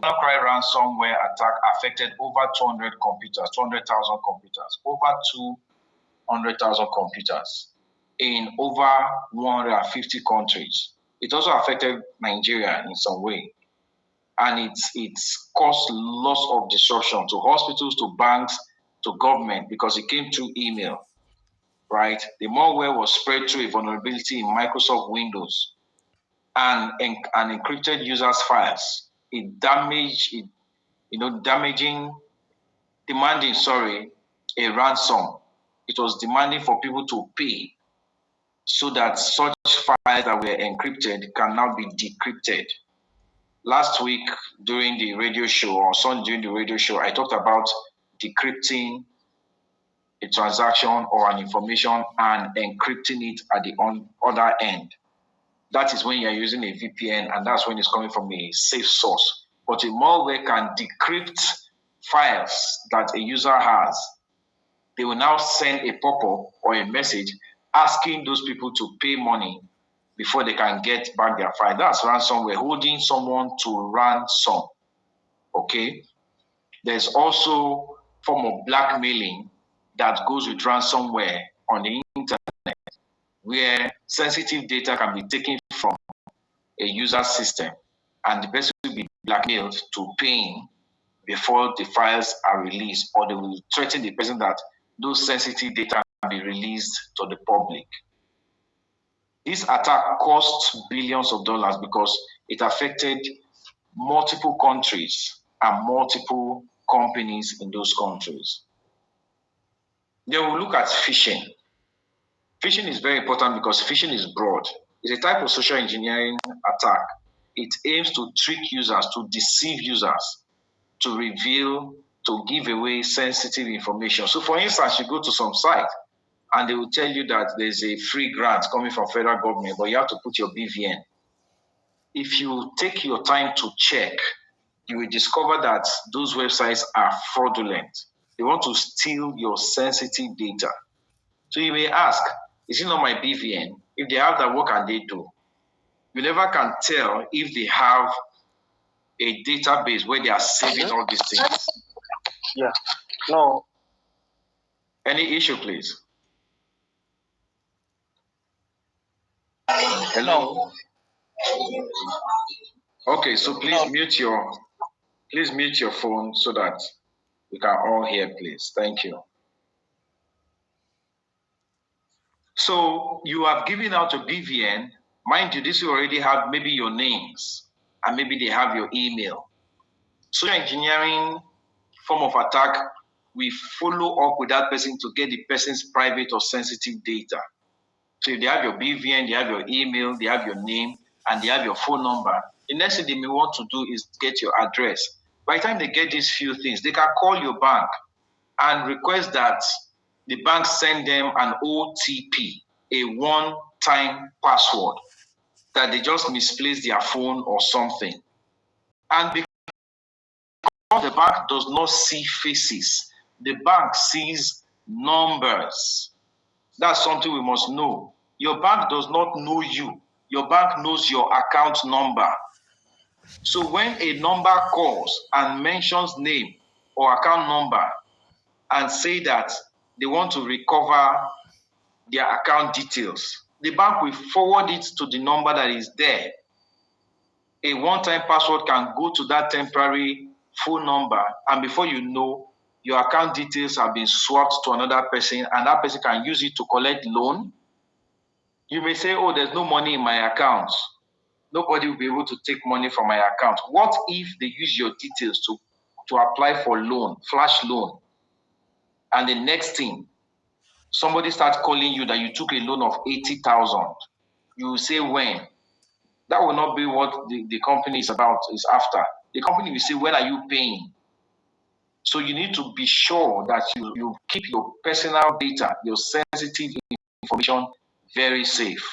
WannaCry ransomware attack affected over 200 computers, 200,000 computers, over 200,000 computers in over 150 countries. It also affected Nigeria in some way. And it's caused lots of disruption to hospitals, to banks, to government, because it came through email, right? The malware was spread through a vulnerability in Microsoft Windows and encrypted users' files. It damaged, demanding a ransom. It was demanding for people to pay so that such files that were encrypted can now be decrypted. Last week during the radio show, or Sunday during the radio show, I talked about decrypting a transaction or an information and encrypting it at the other end. That is when you're using a VPN, and that's when it's coming from a safe source. But a malware can decrypt files that a user has. They will now send a pop-up or a message asking those people to pay money before they can get back their file. That's ransomware, holding someone to ransom. Okay? There's also a form of blackmailing that goes with ransomware on the internet, where sensitive data can be taken from a user's system and the person will be blackmailed to paying before the files are released, or they will threaten the person that those sensitive data can be released to the public. This attack cost billions of dollars because it affected multiple countries and multiple companies in those countries. Then we'll look at phishing. Phishing is very important because phishing is broad. It's a type of social engineering attack. It aims to trick users, to deceive users, to reveal, to give away sensitive information. So for instance, you go to some site and they will tell you that there's a free grant coming from federal government, but you have to put your BVN. If you take your time to check, you will discover that those websites are fraudulent. They want to steal your sensitive data. So you may ask, is it not my BVN? If they have that, what can they do? You never can tell if they have a database where they are saving all these things. Yeah. No. Any issue, please? Hello? Okay, so please mute your phone so that we can all hear, please. Thank you. So you have given out a BVN. Mind you, this will already have maybe your names and maybe they have your email. Social engineering form of attack, we follow up with that person to get the person's private or sensitive data. So if they have your BVN, they have your email, they have your name, and they have your phone number, the next thing they may want to do is get your address. By the time they get these few things, they can call your bank and request that the bank send them an OTP, a one-time password, that they just misplaced their phone or something. And because the bank does not see faces, the bank sees numbers. That's something we must know. Your bank does not know you. Your bank knows your account number. So when a number calls and mentions name or account number and say that they want to recover their account details, the bank will forward it to the number that is there. A one-time password can go to that temporary phone number, and before you know, your account details have been swapped to another person, and that person can use it to collect loan. You may say, oh, there's no money in my account. Nobody will be able to take money from my account. What if they use your details to apply for loan, flash loan? And the next thing, somebody starts calling you that you took a loan of 80,000. You will say when? That will not be what the company is after. The company will say, when are you paying? So you need to be sure that you keep your personal data, your sensitive information very safe.